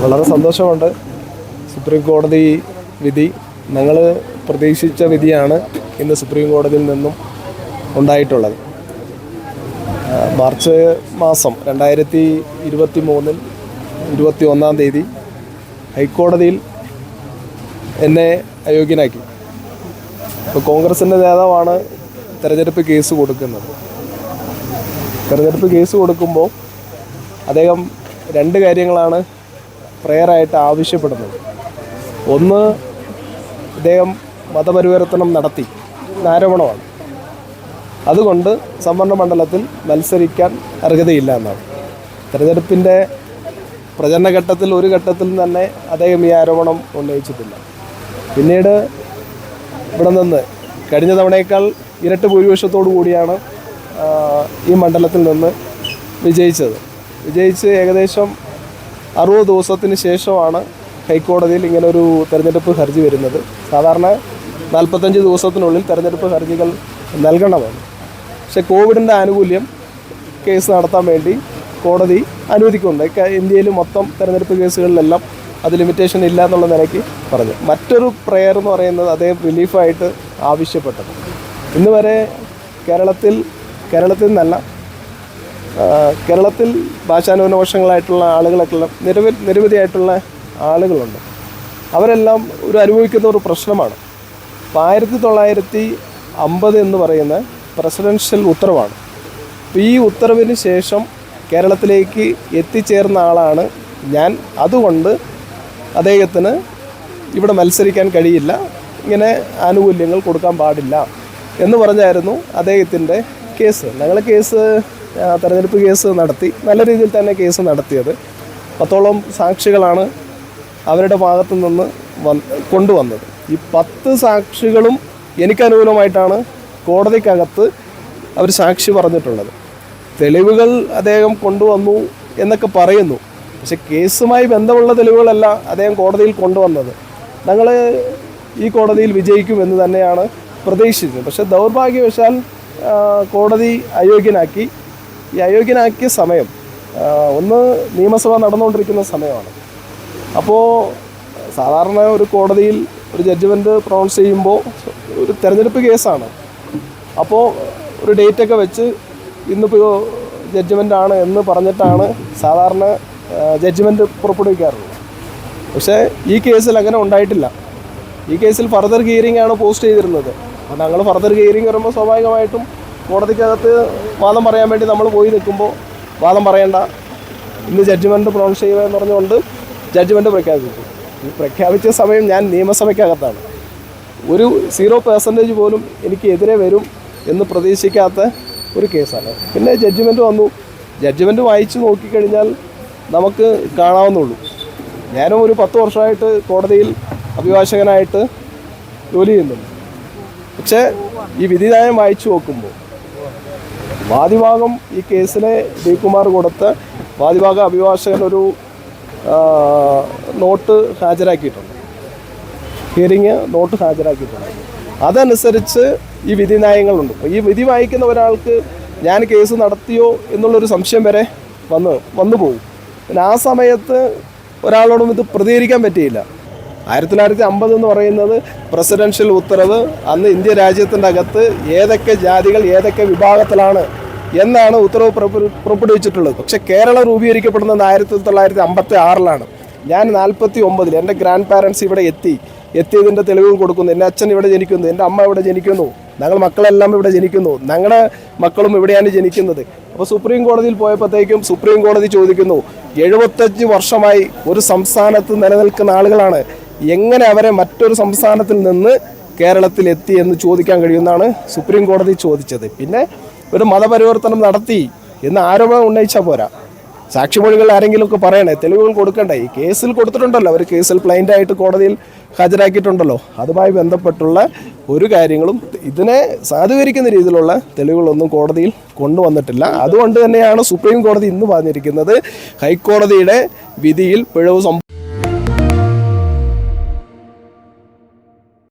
വളരെ സന്തോഷമുണ്ട്. സുപ്രീം കോടതി വിധി ഞങ്ങൾ പ്രതീക്ഷിച്ച വിധിയാണ് ഇന്ന് സുപ്രീം കോടതിയിൽ നിന്നും ഉണ്ടായിട്ടുള്ളത്. മാർച്ച് മാസം 2023 21-ാം തീയതി ഹൈക്കോടതിയിൽ എന്നെ അയോഗ്യനാക്കി. ഇപ്പോൾ കോൺഗ്രസിൻ്റെ നേതാവാണ് തെരഞ്ഞെടുപ്പ് കേസ് കൊടുക്കുന്നത്. തെരഞ്ഞെടുപ്പ് കേസ് കൊടുക്കുമ്പോൾ അദ്ദേഹം രണ്ട് കാര്യങ്ങളാണ് പ്രയറായിട്ട് ആവശ്യപ്പെടുന്നത്. ഒന്ന്, ഇദ്ദേഹം മതപരിവർത്തനം നടത്തി ആരോപണമാണ്. അതുകൊണ്ട് സംവരണ മണ്ഡലത്തിൽ മത്സരിക്കാൻ അർഹതയില്ല എന്നാണ്. തെരഞ്ഞെടുപ്പിൻ്റെ പ്രചരണഘട്ടത്തിൽ ഒരു ഘട്ടത്തിൽ തന്നെ അദ്ദേഹം ഈ ആരോപണം ഉന്നയിച്ചിട്ടില്ല. പിന്നീട് ഇവിടെ നിന്ന് കഴിഞ്ഞ തവണയേക്കാൾ ഇരട്ടി ഭൂരിപക്ഷത്തോടു കൂടിയാണ് ഈ മണ്ഡലത്തിൽ നിന്ന് വിജയിച്ച് ഏകദേശം 60 ദിവസത്തിന് ശേഷമാണ് ഹൈക്കോടതിയിൽ ഇങ്ങനൊരു തെരഞ്ഞെടുപ്പ് ഹർജി വരുന്നത്. സാധാരണ 45 ദിവസത്തിനുള്ളിൽ തെരഞ്ഞെടുപ്പ് ഹർജികൾ നൽകണമെന്ന്. പക്ഷേ കോവിഡിൻ്റെ ആനുകൂല്യം കേസ് നടത്താൻ വേണ്ടി കോടതി അനുവദിക്കുന്നുണ്ട്. ഇന്ത്യയിൽ മൊത്തം തെരഞ്ഞെടുപ്പ് കേസുകളിലെല്ലാം അത് ലിമിറ്റേഷൻ ഇല്ല എന്നുള്ള നിലയ്ക്ക് പറഞ്ഞു. മറ്റൊരു പ്രയർ എന്ന് പറയുന്നത് അദ്ദേഹം റിലീഫായിട്ട് ആവശ്യപ്പെട്ടത്. ഇന്ന് വരെ കേരളത്തിൽ നിന്നല്ല, കേരളത്തിൽ ഭാഷാന്യൂനപക്ഷങ്ങളായിട്ടുള്ള ആളുകളൊക്കെ നിരവധിയായിട്ടുള്ള ആളുകളുണ്ട്. അവരെല്ലാം അനുഭവിക്കുന്ന ഒരു പ്രശ്നമാണ്. അപ്പോൾ 1950 എന്ന് പറയുന്ന പ്രസിഡൻഷ്യൽ ഉത്തരവാണ്. അപ്പോൾ ഈ ഉത്തരവിന് ശേഷം കേരളത്തിലേക്ക് എത്തിച്ചേർന്ന ആളാണ് ഞാൻ. അതുകൊണ്ട് അദ്ദേഹത്തിന് ഇവിടെ മത്സരിക്കാൻ കഴിയില്ല, ഇങ്ങനെ ആനുകൂല്യങ്ങൾ കൊടുക്കാൻ പാടില്ല എന്ന് പറഞ്ഞായിരുന്നു അദ്ദേഹത്തിൻ്റെ കേസ്. ഞങ്ങൾ തെരഞ്ഞെടുപ്പ് കേസ് നടത്തി, നല്ല രീതിയിൽ തന്നെ കേസ് നടത്തിയത്. 10ഓളം സാക്ഷികളാണ് അവരുടെ ഭാഗത്തു നിന്ന് കൊണ്ടുവന്നത്. ഈ 10 സാക്ഷികളും എനിക്കനുകൂലമായിട്ടാണ് കോടതിക്കകത്ത് അവർ സാക്ഷി പറഞ്ഞിട്ടുള്ളത്. തെളിവുകൾ അദ്ദേഹം കൊണ്ടുവന്നു എന്നൊക്കെ പറയുന്നു. പക്ഷെ കേസുമായി ബന്ധമുള്ള തെളിവുകളല്ല അദ്ദേഹം കോടതിയിൽ കൊണ്ടുവന്നത്. ഞങ്ങൾ ഈ കോടതിയിൽ വിജയിക്കുമെന്ന് തന്നെയാണ് പ്രതീക്ഷിച്ചത്. പക്ഷെ ദൗർഭാഗ്യവശാൽ കോടതി അയോഗ്യനാക്കി. ഈ അയോഗ്യനാക്കിയ സമയം ഒന്ന് നിയമസഭ നടന്നുകൊണ്ടിരിക്കുന്ന സമയമാണ്. അപ്പോൾ സാധാരണ ഒരു കോടതിയിൽ ഒരു ജഡ്ജ്മെൻറ്റ് പ്രൊണൗൺസ് ചെയ്യുമ്പോൾ ഒരു തെരഞ്ഞെടുപ്പ് കേസാണ്. അപ്പോൾ ഒരു ഡേറ്റൊക്കെ വെച്ച് ഇന്നിപ്പോൾ ജഡ്ജ്മെൻ്റാണ് എന്ന് പറഞ്ഞിട്ടാണ് സാധാരണ ജഡ്ജ്മെൻറ്റ് പുറപ്പെടുവിക്കാറുള്ളത്. പക്ഷേ ഈ കേസിൽ അങ്ങനെ ഉണ്ടായിട്ടില്ല. ഈ കേസിൽ ഫർദർ ഹിയറിംഗ് ആണ് പോസ്റ്റ് ചെയ്തിരുന്നത്. അപ്പോൾ ഞങ്ങൾ ഫർദർ ഹിയറിംഗ് വരുമ്പോൾ സ്വാഭാവികമായിട്ടും കോടതിക്കകത്ത് വാദം പറയാൻ വേണ്ടി നമ്മൾ പോയി നിൽക്കുമ്പോൾ വാദം പറയേണ്ട, ഇന്ന് ജഡ്ജ്മെൻറ്റ് പ്രൊണൗൺസ് ചെയ്യുക എന്ന് പറഞ്ഞുകൊണ്ട് ജഡ്ജ്മെൻറ്റ് പ്രഖ്യാപിച്ചു. ഈ പ്രഖ്യാപിച്ച സമയം ഞാൻ നിയമസഭയ്ക്കകത്താണ്. ഒരു 0% പോലും എനിക്ക് എതിരെ വരും എന്ന് പ്രതീക്ഷിക്കാത്ത ഒരു കേസാണ്. പിന്നെ ജഡ്ജ്മെൻറ്റ് വന്നു. ജഡ്ജ്മെൻറ്റ് വായിച്ച് നോക്കിക്കഴിഞ്ഞാൽ നമുക്ക് കാണാവുന്നുള്ളൂ. ഞാനും ഒരു 10 വർഷമായിട്ട് കോടതിയിൽ അഭിഭാഷകനായിട്ട് ജോലി ചെയ്യുന്നുണ്ട്. പക്ഷേ ഈ വിധിന്യായം വായിച്ചു നോക്കുമ്പോൾ വാദിഭാഗം ഈ കേസിലെ ഡി കുമാർ കൊടുത്ത വാദിഭാഗ അഭിഭാഷകൻ ഒരു നോട്ട് ഹാജരാക്കിയിട്ടുണ്ട്, ഹിയറിങ് നോട്ട് ഹാജരാക്കിയിട്ടുണ്ട്. അതനുസരിച്ച് ഈ വിധിന്യായങ്ങളുണ്ട്. ഈ വിധി വായിക്കുന്ന ഒരാൾക്ക് ഞാൻ കേസ് നടത്തിയോ എന്നുള്ളൊരു സംശയം വരെ വന്നു പോകും. പിന്നെ ആ സമയത്ത് ഒരാളോടും ഇത് പ്രതികരിക്കാൻ പറ്റിയില്ല. 1950 എന്ന് പറയുന്നത് പ്രസിഡൻഷ്യൽ ഉത്തരവ്. അന്ന് ഇന്ത്യ രാജ്യത്തിൻ്റെ അകത്ത് ഏതൊക്കെ ജാതികൾ ഏതൊക്കെ വിഭാഗത്തിലാണ് എന്നാണ് ഉത്തരവ് പുറപ്പെടുവിച്ചിട്ടുള്ളത്. പക്ഷേ കേരളം രൂപീകരിക്കപ്പെടുന്നത് 1956 ഞാൻ 49 എൻ്റെ ഗ്രാൻഡ് പാരൻസ് ഇവിടെ എത്തിയതിൻ്റെ തെളിവും കൊടുക്കുന്നു. എൻ്റെ അച്ഛൻ ഇവിടെ ജനിക്കുന്നു, എൻ്റെ അമ്മ ഇവിടെ ജനിക്കുന്നു, ഞങ്ങൾ മക്കളെല്ലാം ഇവിടെ ജനിക്കുന്നു, ഞങ്ങളുടെ മക്കളും ഇവിടെയാണ് ജനിക്കുന്നത്. അപ്പോൾ സുപ്രീം കോടതിയിൽ പോയപ്പോഴത്തേക്കും സുപ്രീം കോടതി ചോദിക്കുന്നു, 75 വർഷമായി ഒരു സംസ്ഥാനത്ത് നിലനിൽക്കുന്ന ആളുകളാണ്, എങ്ങനെ അവരെ മറ്റൊരു സംസ്ഥാനത്തിൽ നിന്ന് കേരളത്തിൽ എത്തി എന്ന് ചോദിക്കാൻ കഴിയുമെന്നാണ് സുപ്രീം കോടതി ചോദിച്ചത്. പിന്നെ ഒരു മതപരിവർത്തനം നടത്തി എന്ന് ആരോപണം ഉന്നയിച്ചാൽ പോരാ, സാക്ഷിമൊഴികൾ ആരെങ്കിലുമൊക്കെ പറയണേ, തെളിവുകൾ കൊടുക്കണ്ടേ. ഈ കേസിൽ കൊടുത്തിട്ടുണ്ടല്ലോ, അവർ കേസിൽ പ്ലൈൻ്റായിട്ട് കോടതിയിൽ ഹാജരാക്കിയിട്ടുണ്ടല്ലോ. അതുമായി ബന്ധപ്പെട്ടുള്ള ഒരു കാര്യങ്ങളും ഇതിനെ സാധൂകരിക്കുന്ന രീതിയിലുള്ള തെളിവുകളൊന്നും കോടതിയിൽ കൊണ്ടുവന്നിട്ടില്ല. അതുകൊണ്ട് തന്നെയാണ് സുപ്രീം കോടതി ഇന്ന് പറഞ്ഞിരിക്കുന്നത് ഹൈക്കോടതിയുടെ വിധിയിൽ പിഴവ്